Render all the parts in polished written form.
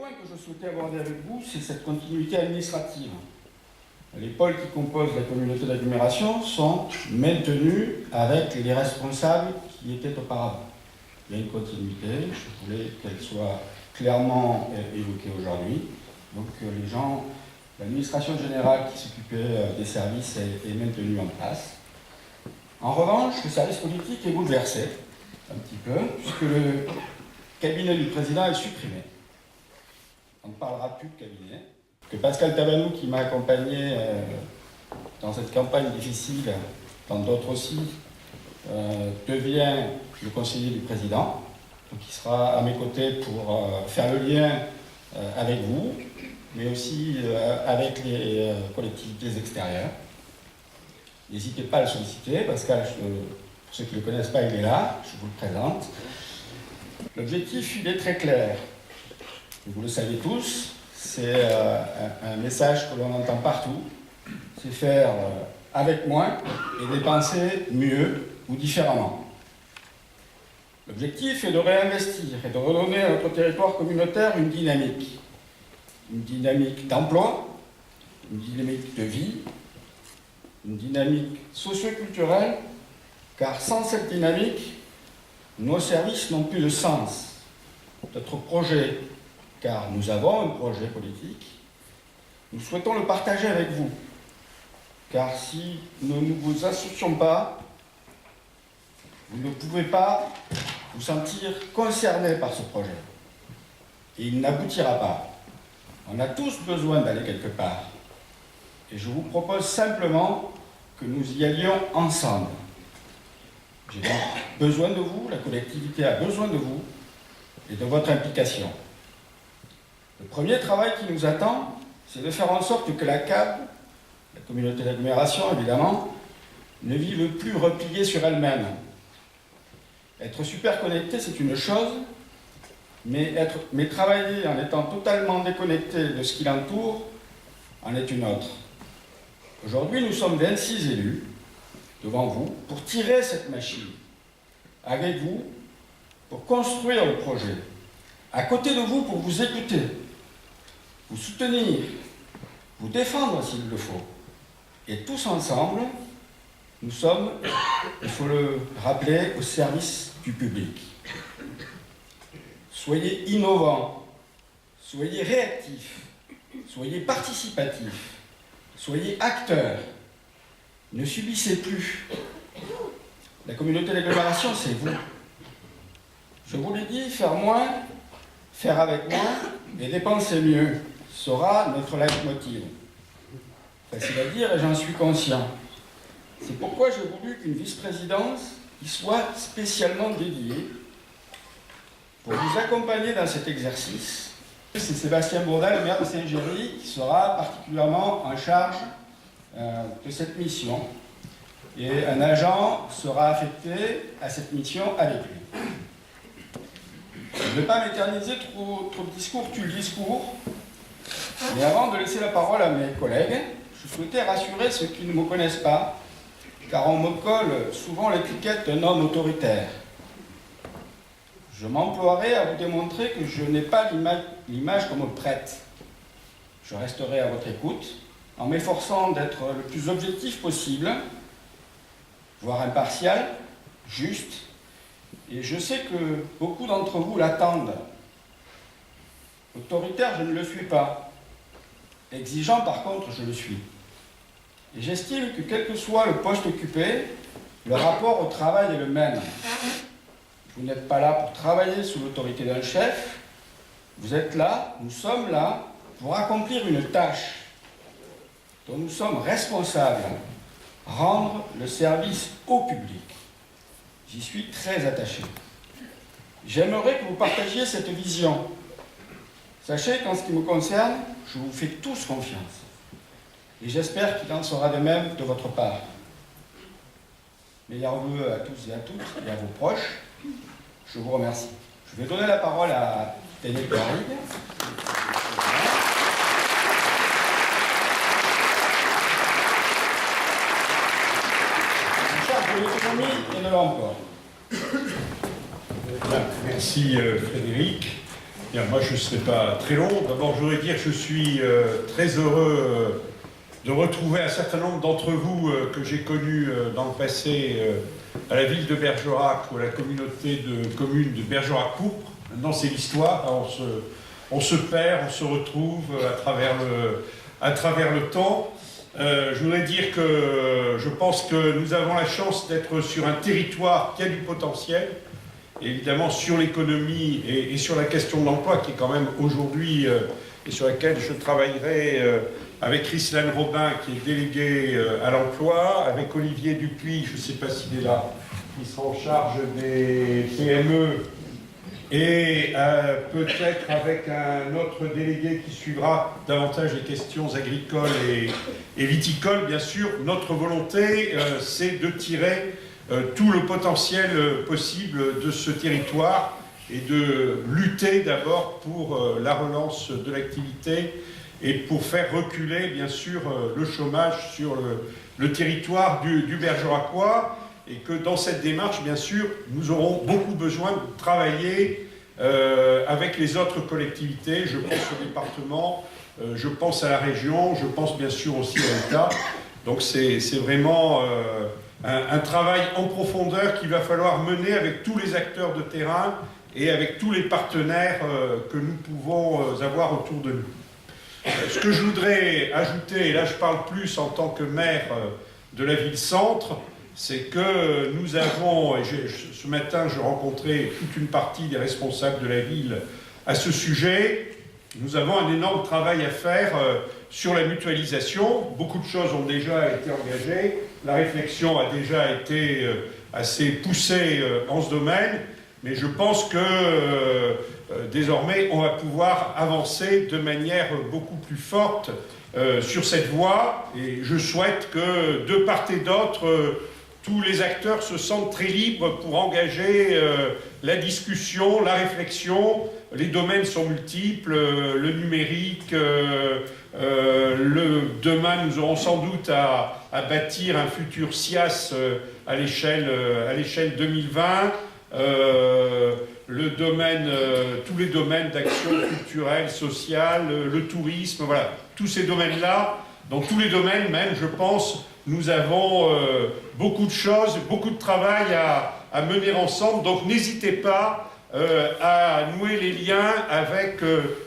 point que je souhaitais aborder avec vous, c'est cette continuité administrative. Les pôles qui composent la communauté d'agglomération sont maintenus avec les responsables qui étaient auparavant. Il y a une continuité, je voulais qu'elle soit clairement évoquée aujourd'hui. Donc les gens, l'administration générale qui s'occupait des services est maintenue en place. En revanche, le service politique est bouleversé un petit peu, puisque le cabinet du président est supprimé. On ne parlera plus de cabinet. Que Pascal Tabanou, qui m'a accompagné dans cette campagne difficile, dans d'autres aussi, devient le conseiller du président. Donc il sera à mes côtés pour faire le lien avec vous, mais aussi avec les collectivités extérieures. N'hésitez pas à le solliciter. Pascal, pour ceux qui ne le connaissent pas, il est là, je vous le présente. L'objectif, il est très clair. Vous le savez tous, c'est un message que l'on entend partout. C'est faire avec moins et dépenser mieux ou différemment. L'objectif est de réinvestir et de redonner à notre territoire communautaire une dynamique. Une dynamique d'emploi, une dynamique de vie, une dynamique socio-culturelle, car sans cette dynamique, nos services n'ont plus de sens. Notre projet, car nous avons un projet politique, nous souhaitons le partager avec vous. Car si nous ne vous associons pas, vous ne pouvez pas vous sentir concerné par ce projet. Et il n'aboutira pas. On a tous besoin d'aller quelque part. Et je vous propose simplement que nous y allions ensemble. J'ai donc besoin de vous, la collectivité a besoin de vous et de votre implication. Le premier travail qui nous attend, c'est de faire en sorte que la CAB, la communauté d'agglomération évidemment, ne vive plus repliée sur elle-même. Être super connecté, c'est une chose, mais travailler en étant totalement déconnecté de ce qui l'entoure en est une autre. Aujourd'hui, nous sommes 26 élus devant vous pour tirer cette machine, avec vous, pour construire le projet, à côté de vous pour vous écouter, vous soutenir, vous défendre s'il le faut. Et tous ensemble, nous sommes, il faut le rappeler, au service du public. Soyez innovants, soyez réactifs, soyez participatifs, soyez acteurs. Ne subissez plus. La communauté d'agglomération, c'est vous. Je vous l'ai dit, faire moins, faire avec moins et dépenser mieux sera notre leitmotiv. Facile à dire et j'en suis conscient. C'est pourquoi j'ai voulu qu'une vice-présidence y soit spécialement dédiée pour vous accompagner dans cet exercice. C'est Sébastien Bourdin, le maire de Saint-Géry, qui sera particulièrement en charge de cette mission. Et un agent sera affecté à cette mission avec lui. Je ne vais pas m'éterniser, trop de discours tue le discours. Mais avant de laisser la parole à mes collègues, je souhaitais rassurer ceux qui ne me connaissent pas, car on me colle souvent l'étiquette d'un homme autoritaire. Je m'emploierai à vous démontrer que je n'ai pas l'image qu'on me prête. Je resterai à votre écoute, en m'efforçant d'être le plus objectif possible, voire impartial, juste, et je sais que beaucoup d'entre vous l'attendent. Autoritaire, je ne le suis pas. Exigeant, par contre, je le suis. Et j'estime que quel que soit le poste occupé, le rapport au travail est le même. Vous n'êtes pas là pour travailler sous l'autorité d'un chef, vous êtes là, nous sommes là, pour accomplir une tâche dont nous sommes responsables, rendre le service au public. J'y suis très attaché. J'aimerais que vous partagiez cette vision. Sachez qu'en ce qui me concerne, je vous fais tous confiance. Et j'espère qu'il en sera de même de votre part. Meilleurs vœux à tous et à toutes et à vos proches. Je vous remercie. Je vais donner la parole à Daniel Garrigue. Charge de l'économie et de l'emploi. Merci Frédéric. Bien, moi je ne serai pas très long. D'abord, je voudrais dire que je suis très heureux de retrouver un certain nombre d'entre vous que j'ai connus dans le passé à la ville de Bergerac ou à la communauté de communes de Bergerac-Pourpre. Maintenant, c'est l'histoire. On se perd, on se retrouve à travers le temps. Je voudrais dire que je pense que nous avons la chance d'être sur un territoire qui a du potentiel. Évidemment, sur l'économie et sur la question de l'emploi, qui est quand même aujourd'hui, et sur laquelle je travaillerai avec Christine Robin, qui est déléguée à l'emploi, avec Olivier Dupuis, je ne sais pas s'il est là, qui sera en charge des PME, et peut-être avec un autre délégué qui suivra davantage les questions agricoles et viticoles. Bien sûr, notre volonté, c'est de tirer tout le potentiel possible de ce territoire et de lutter d'abord pour la relance de l'activité et pour faire reculer, bien sûr, le chômage sur le territoire du Bergeracois, et que dans cette démarche, bien sûr, nous aurons beaucoup besoin de travailler avec les autres collectivités. Je pense au département, je pense à la région, je pense bien sûr aussi à l'État. Donc c'est vraiment un travail en profondeur qu'il va falloir mener avec tous les acteurs de terrain et avec tous les partenaires que nous pouvons avoir autour de nous. Ce que je voudrais ajouter, et là je parle plus en tant que maire de la ville-centre, c'est que nous avons, et ce matin je rencontrais toute une partie des responsables de la ville à ce sujet, nous avons un énorme travail à faire sur la mutualisation. Beaucoup de choses ont déjà été engagées, la réflexion a déjà été assez poussée en ce domaine, mais je pense que désormais on va pouvoir avancer de manière beaucoup plus forte sur cette voie, et je souhaite que de part et d'autre, tous les acteurs se sentent très libres pour engager la réflexion. Les domaines sont multiples, le numérique, demain nous aurons sans doute à bâtir un futur SIAS à l'échelle 2020, tous les domaines d'action culturelle, sociale, le tourisme, voilà, tous ces domaines-là, dans tous les domaines même, je pense, nous avons beaucoup de choses, beaucoup de travail à mener ensemble, donc n'hésitez pas à nouer les liens avec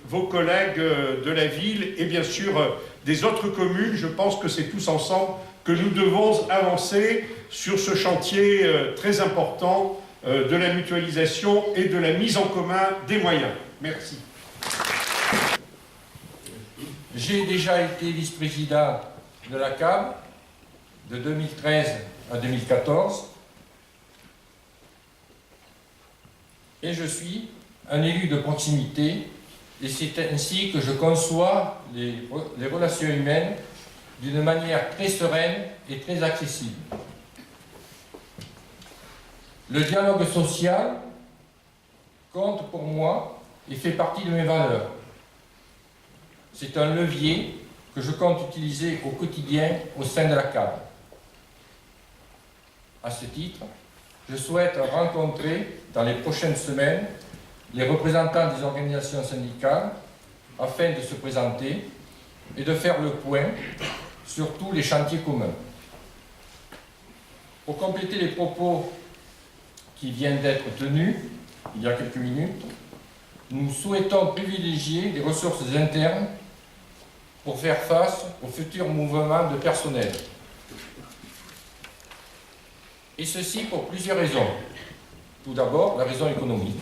vos collègues de la ville et bien sûr des autres communes. Je pense que c'est tous ensemble que nous devons avancer sur ce chantier très important de la mutualisation et de la mise en commun des moyens. Merci. J'ai déjà été vice-président de la CAB de 2013 à 2014 et je suis un élu de proximité, et c'est ainsi que je conçois les relations humaines d'une manière très sereine et très accessible. Le dialogue social compte pour moi et fait partie de mes valeurs. C'est un levier que je compte utiliser au quotidien au sein de la CAB. À ce titre, je souhaite rencontrer dans les prochaines semaines les représentants des organisations syndicales afin de se présenter et de faire le point sur tous les chantiers communs. Pour compléter les propos qui viennent d'être tenus il y a quelques minutes, nous souhaitons privilégier des ressources internes pour faire face aux futurs mouvements de personnel. Et ceci pour plusieurs raisons. Tout d'abord, la raison économique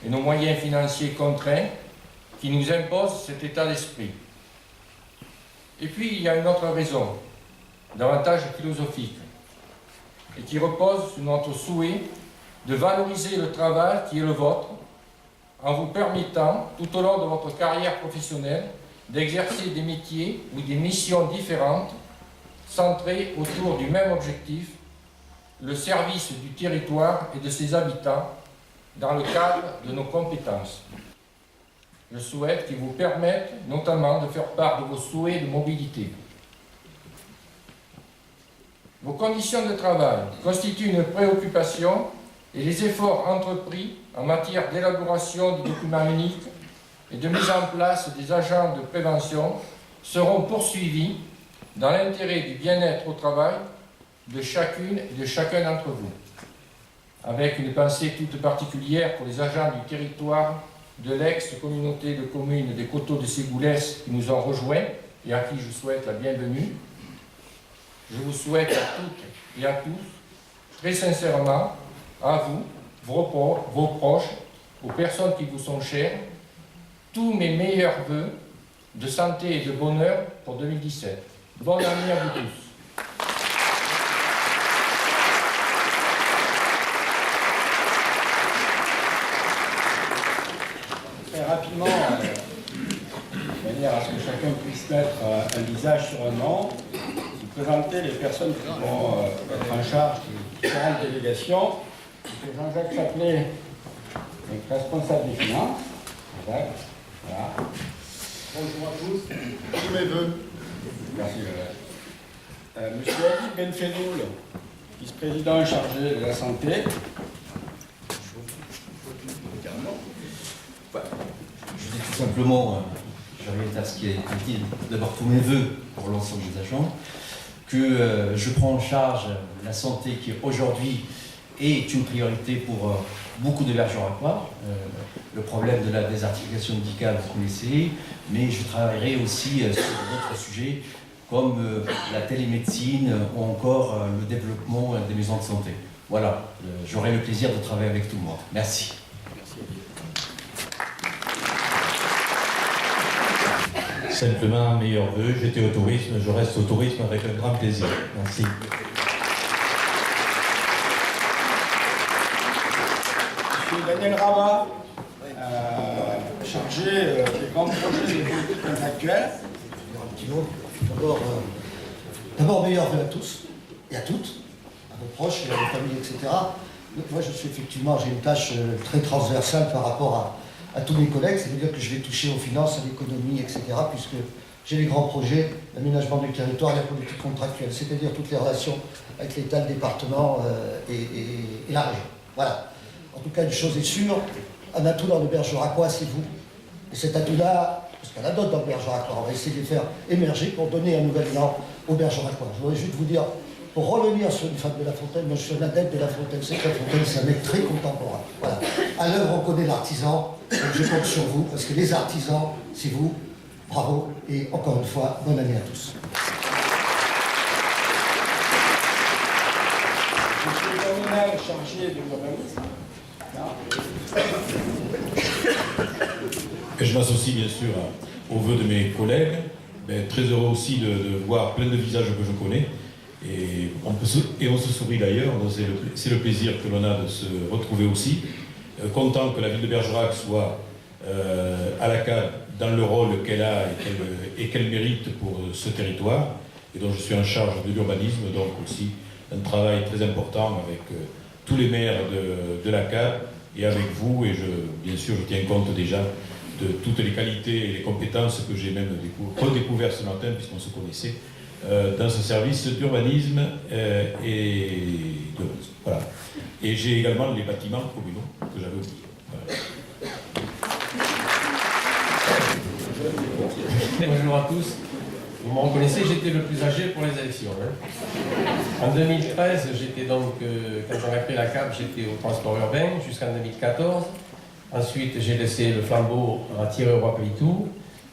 et nos moyens financiers contraints qui nous imposent cet état d'esprit. Et puis, il y a une autre raison, davantage philosophique, et qui repose sur notre souhait de valoriser le travail qui est le vôtre en vous permettant, tout au long de votre carrière professionnelle, d'exercer des métiers ou des missions différentes, centrées autour du même objectif, le service du territoire et de ses habitants, dans le cadre de nos compétences. Je souhaite qu'ils vous permettent notamment de faire part de vos souhaits de mobilité. Vos conditions de travail constituent une préoccupation et les efforts entrepris en matière d'élaboration du document unique et de mise en place des agents de prévention seront poursuivis dans l'intérêt du bien-être au travail de chacune et de chacun d'entre vous. Avec une pensée toute particulière pour les agents du territoire de l'ex-communauté de communes des Coteaux de Ségoulès qui nous ont rejoints et à qui je souhaite la bienvenue. Je vous souhaite à toutes et à tous, très sincèrement, à vous, vos proches, aux personnes qui vous sont chères, tous mes meilleurs vœux de santé et de bonheur pour 2017. Bonne année à vous tous. Très rapidement, de manière à ce que chacun puisse mettre un visage sur un nom, vous présenter les personnes qui vont être en charge de différentes délégations. C'est Jean-Jacques Chaplet, responsable des finances. Voilà. Bonjour à tous, tous mes voeux. Merci. Monsieur Ali Benfedoul, vice-président chargé de la santé. Je dis tout simplement, j'oriente à ce qui est dit, d'abord tous mes voeux pour l'ensemble des agents, que je prends en charge la santé qui aujourd'hui est une priorité pour beaucoup de Bergeracois. Le problème de la désertification médicale, vous connaissez, mais je travaillerai aussi sur d'autres sujets comme la télémédecine ou encore le développement des maisons de santé. Voilà, j'aurai le plaisir de travailler avec tout le monde. Merci. Simplement, meilleurs vœux, j'étais au tourisme, je reste au tourisme avec un grand plaisir. Merci. Monsieur Daniel Rabat, chargé des grands projets de politique contractuelle. Un petit mot. D'abord, meilleurs vœux à tous et à toutes, à vos proches et à vos familles, etc. Moi, j'ai une tâche très transversale par rapport à tous mes collègues, c'est-à-dire que je vais toucher aux finances, à l'économie, etc., puisque j'ai les grands projets, l'aménagement du territoire et la politique contractuelle, c'est-à-dire toutes les relations avec l'État, le département et la région. Voilà. En tout cas, une chose est sûre, un atout dans le Bergeracois, c'est vous. Et cet atout-là, parce qu'il y en a d'autres dans le Bergeracois, on va essayer de les faire émerger pour donner un nouvel élan au Bergeracois. Je voudrais juste vous dire, pour revenir sur une femme de La Fontaine, moi je suis un adepte de La Fontaine, c'est que La Fontaine c'est un mec très contemporain. Voilà. À l'œuvre on connaît l'artisan, donc je compte sur vous, parce que les artisans, c'est vous. Bravo, et encore une fois, bonne année à tous. Monsieur le communal chargé de l'urbanisme. Je m'associe bien sûr aux vœux de mes collègues. Très heureux aussi de voir plein de visages que je connais. Et on se sourit d'ailleurs, c'est le plaisir que l'on a de se retrouver aussi. Content que la ville de Bergerac soit à la CAB dans le rôle qu'elle a et qu'elle mérite pour ce territoire, et dont je suis en charge de l'urbanisme, donc aussi un travail très important avec tous les maires de la CAB et avec vous, et bien sûr je tiens compte déjà de toutes les qualités et les compétences que j'ai même redécouvert ce matin, puisqu'on se connaissait, dans ce service d'urbanisme et d'urbanisme. Voilà. Et j'ai également les bâtiments communaux que j'avais oubliés. Voilà. Bonjour à tous. Vous me reconnaissez, j'étais le plus âgé pour les élections. En 2013, j'étais donc, quand on a créé la CAB, j'étais au transport urbain jusqu'en 2014. Ensuite, j'ai laissé le flambeau à Thierry Roy-Peytou.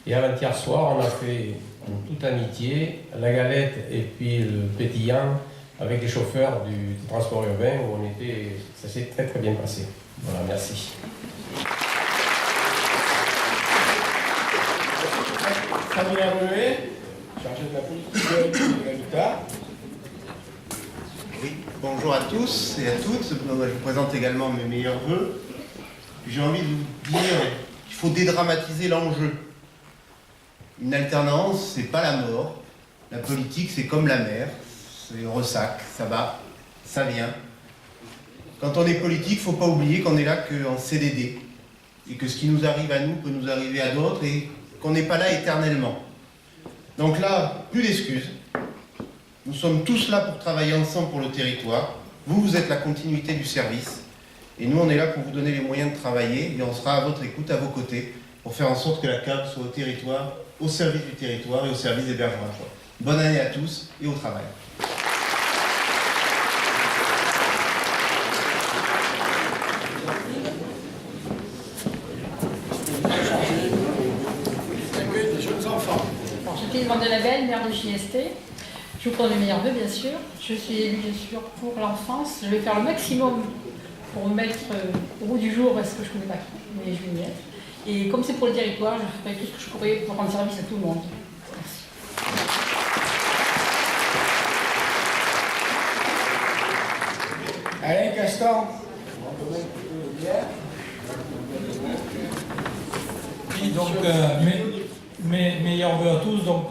Et avant-hier soir, on a fait en toute amitié la galette et puis le pétillant avec les chauffeurs du transport urbain où on était, ça s'est très très bien passé. Voilà, merci. Fabien Reuet, chargé de la politique de l'habitat. Oui, bonjour à tous et à toutes. Je vous présente également mes meilleurs vœux. J'ai envie de vous dire qu'il faut dédramatiser l'enjeu. Une alternance, c'est pas la mort. La politique, c'est comme la mer. C'est ressac, ça va, ça vient. Quand on est politique, il ne faut pas oublier qu'on est là qu'en CDD. Et que ce qui nous arrive à nous peut nous arriver à d'autres et qu'on n'est pas là éternellement. Donc là, plus d'excuses. Nous sommes tous là pour travailler ensemble pour le territoire. Vous êtes la continuité du service. Et nous, on est là pour vous donner les moyens de travailler et on sera à votre écoute, à vos côtés, pour faire en sorte que la CAB soit au territoire, au service du territoire et au service des Bergeracois. Bonne année à tous et au travail. Jacqueline Vandelabel, maire de JST. Je vous prends les meilleurs vœux, bien sûr. Je suis élue, bien sûr, pour l'enfance. Je vais faire le maximum pour me mettre au bout du jour parce que je ne connais pas tout, mais je vais y être. Et comme c'est pour le territoire, je ferai tout ce que je pourrai pour rendre service à tout le monde. Merci. Alain Castan. Oui, donc, mes meilleurs vœux à tous, donc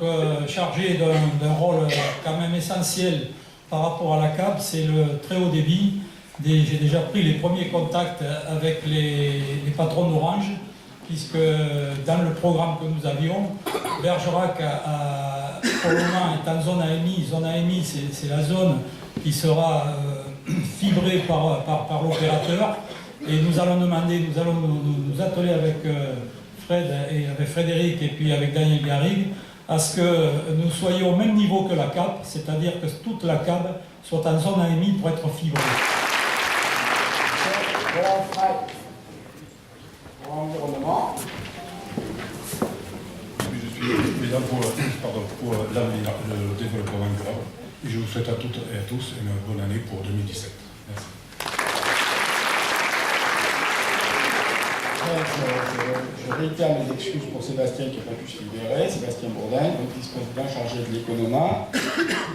chargé d'un rôle quand même essentiel par rapport à la CAB, c'est le très haut débit. J'ai déjà pris les premiers contacts avec les patrons d'Orange, puisque dans le programme que nous avions, Bergerac pour le moment est en zone AMI. Zone AMI, c'est la zone qui sera fibrée par l'opérateur. Et nous allons nous atteler avec Fred et avec Frédéric et puis avec Daniel Garrigue à ce que nous soyons au même niveau que la CAB, c'est-à-dire que toute la CAB soit en zone AMI pour être fibrée. Pour l'environnement. Je suis président pour l'avenir, le développement durable. Et je vous souhaite à toutes et à tous une bonne année pour 2017. Merci. Je réitère mes excuses pour Sébastien qui n'a pas pu se libérer, Sébastien Bourdin, donc vice-président chargé de l'économat.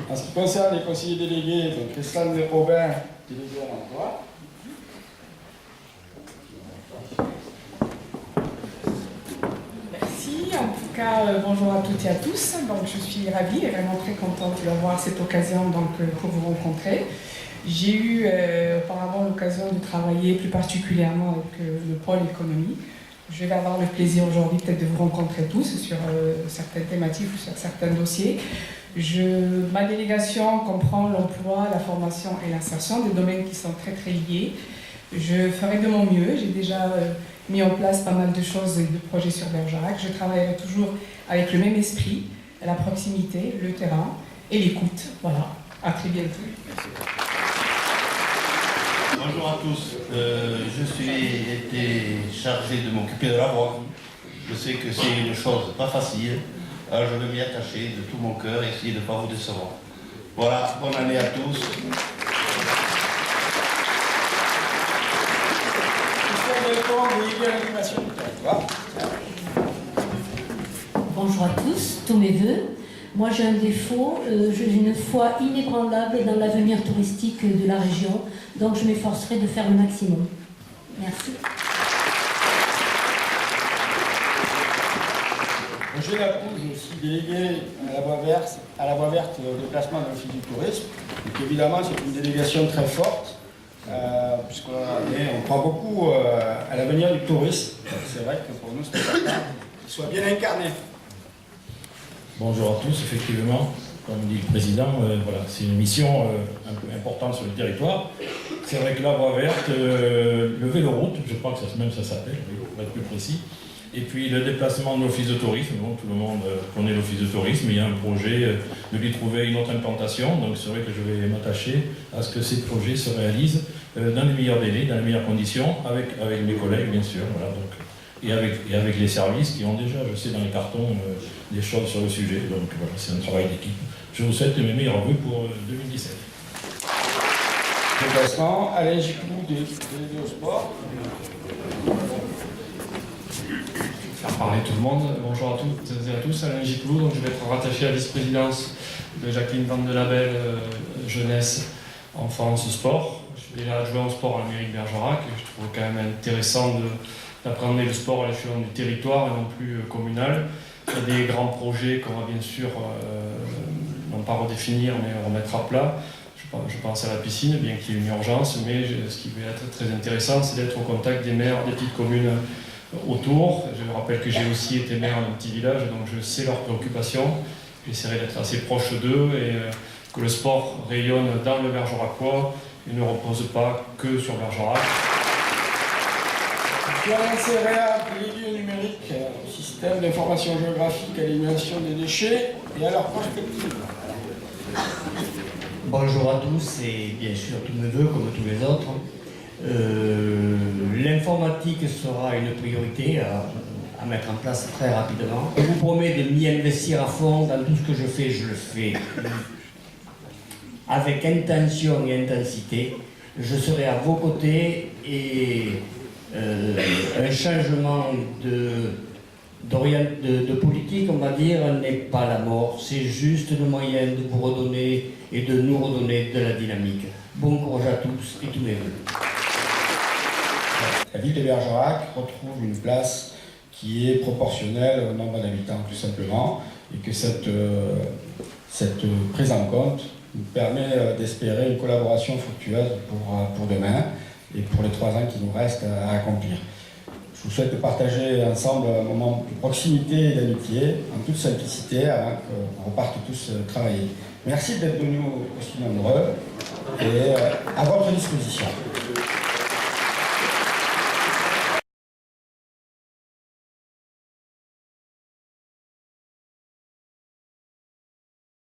En ce qui concerne les conseillers délégués, donc Christine Robin, délégué à l'emploi. Merci, en tout cas, bonjour à toutes et à tous. Donc, je suis ravie et vraiment très contente d'avoir cette occasion pour vous rencontrer. J'ai eu auparavant l'occasion de travailler plus particulièrement avec le pôle économie. Je vais avoir le plaisir aujourd'hui peut-être de vous rencontrer tous sur certaines thématiques ou sur certains dossiers. Ma délégation comprend l'emploi, la formation et l'insertion, des domaines qui sont très très liés. Je ferai de mon mieux. J'ai déjà mis en place pas mal de choses et de projets sur Bergerac. Je travaillerai toujours avec le même esprit, la proximité, le terrain et l'écoute. Voilà, à très bientôt. Merci. Bonjour à tous, je suis été chargé de m'occuper de la voix. Je sais que c'est une chose pas facile, alors je vais m'y attacher de tout mon cœur et essayer de ne pas vous décevoir. Voilà, bonne année à tous. Bonjour à tous, tous mes voeux. Moi j'ai un défaut, j'ai une foi inébranlable dans l'avenir touristique de la région, donc je m'efforcerai de faire le maximum. Merci. Roger Lapouge, je suis délégué à la voie verte au déplacement de l'Office du tourisme. Donc évidemment c'est une délégation très forte, puisqu'on croit beaucoup à l'avenir du tourisme. C'est vrai que pour nous c'est important qu'il soit bien incarné. Bonjour à tous, effectivement, comme dit le président, voilà, c'est une mission un peu importante sur le territoire. C'est vrai que la voie verte, le véloroute, je crois que ça s'appelle, pour être plus précis. Et puis le déplacement de l'office de tourisme, bon, tout le monde connaît l'office de tourisme, il y a un projet de lui trouver une autre implantation, donc c'est vrai que je vais m'attacher à ce que ces projets se réalisent dans les meilleurs délais, dans les meilleures conditions, avec mes collègues bien sûr, voilà, donc, et avec les services qui ont déjà, je sais, dans les cartons, des choses sur le sujet, donc voilà, c'est un travail d'équipe. Je vous souhaite mes meilleurs vœux pour 2017. Déplacement, Alain Giclou, délégué au sport. Faire parler tout le monde. Bonjour à toutes et à tous, Alain Giclou, donc je vais être rattaché à la vice-présidence de Jacqueline Vandelabel, jeunesse, enfance, sport. Je suis déjà adjoint au sport à la mairie de Bergerac et je trouve quand même intéressant d'apprendre le sport à l'échelon du territoire et non plus communal. Il y a des grands projets qu'on va bien sûr, non pas redéfinir, mais remettre à plat. Je pense à la piscine, bien qu'il y ait une urgence, mais ce qui va être très intéressant, c'est d'être au contact des maires des petites communes autour. Je rappelle que j'ai aussi été maire d'un petit village, donc je sais leurs préoccupations. J'essaierai d'être assez proche d'eux et que le sport rayonne dans le Bergeracois et ne repose pas que sur Bergerac. Florian Serrea, délégué numérique, système d'information géographique à l'élimination des déchets et à leur prospective. Bonjour à tous et bien sûr tous mes voeux comme tous les autres. L'informatique sera une priorité à mettre en place très rapidement. Je vous promets de m'y investir à fond dans tout ce que je le fais avec intention et intensité. Je serai à vos côtés et un changement de politique, on va dire, n'est pas la mort, c'est juste le moyen de vous redonner et de nous redonner de la dynamique. Bon courage à tous et tous mes vœux. La ville de Bergerac retrouve une place qui est proportionnelle au nombre d'habitants, tout simplement, et que cette prise en compte nous permet d'espérer une collaboration fructueuse pour demain et pour les 3 ans qui nous restent à accomplir. Je vous souhaite de partager ensemble un moment de proximité et d'amitié, en toute simplicité, avant qu'on reparte tous travailler. Merci d'être venus aussi nombreux et à votre disposition.